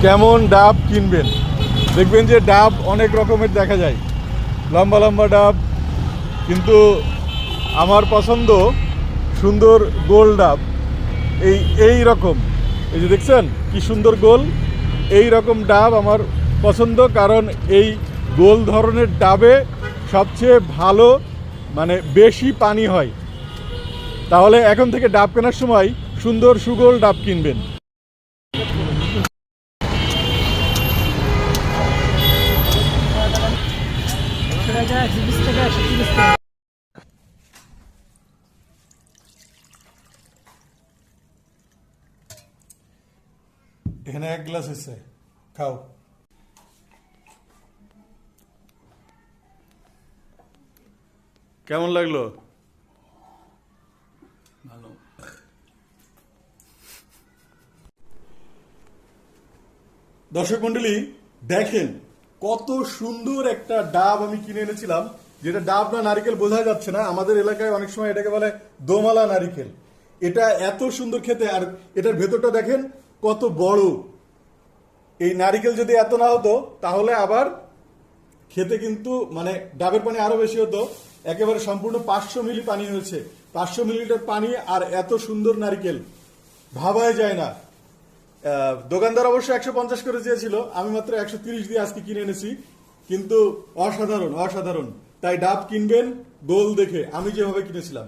কেমন ডাব কিনবেন। দেখবেন যে ডাব অনেক রকমের দেখা যায়, লম্বা লম্বা ডাব, কিন্তু আমার পছন্দ সুন্দর গোল ডাব। এই রকম, এই যে দেখছেন কি সুন্দর গোল, এই রকম ডাব আমার পছন্দ, কারণ এই গোল ধরনের ডাবে সবচেয়ে ভালো মানে বেশি পানি হয়। তাহলে এখন থেকে ডাব কেনার সময় সুন্দর সুগোল ডাব কিনবেন। এখানে 1 গ্লাস এসে খাও। কেমন লাগলো? ভালো। দর্শক মন্ডলী, দেখেন কত সুন্দর একটা ডাব আমি কিনে এনেছিলাম, যেটা ডাব না নারিকেল বোঝা যাচ্ছে না। আমাদের এলাকায় অনেক সময় এটাকে বলে দোমালা নারিকেল। এটা এত সুন্দর খেতে, আর এটার ভেতরটা দেখেন কত বড়। এই নারিকেল যদি এত না হতো তাহলে আবার খেতে কিন্তু মানে ডাবের পানি আরো বেশি হতো। একেবারে সম্পূর্ণ 500 মিলি পানি হয়েছে, 500 মিলিলিটার পানি, আর এত সুন্দর নারিকেল ভাবাই যায় না। দোকানদার অবশ্য 150 করে চেয়েছিল, আমি মাত্র 130 দিয়ে আজকে কিনে এনেছি। কিন্তু অসাধারণ অসাধারণ। তাই ডাব কিনবেন গোল দেখে, আমি যেভাবে কিনেছিলাম।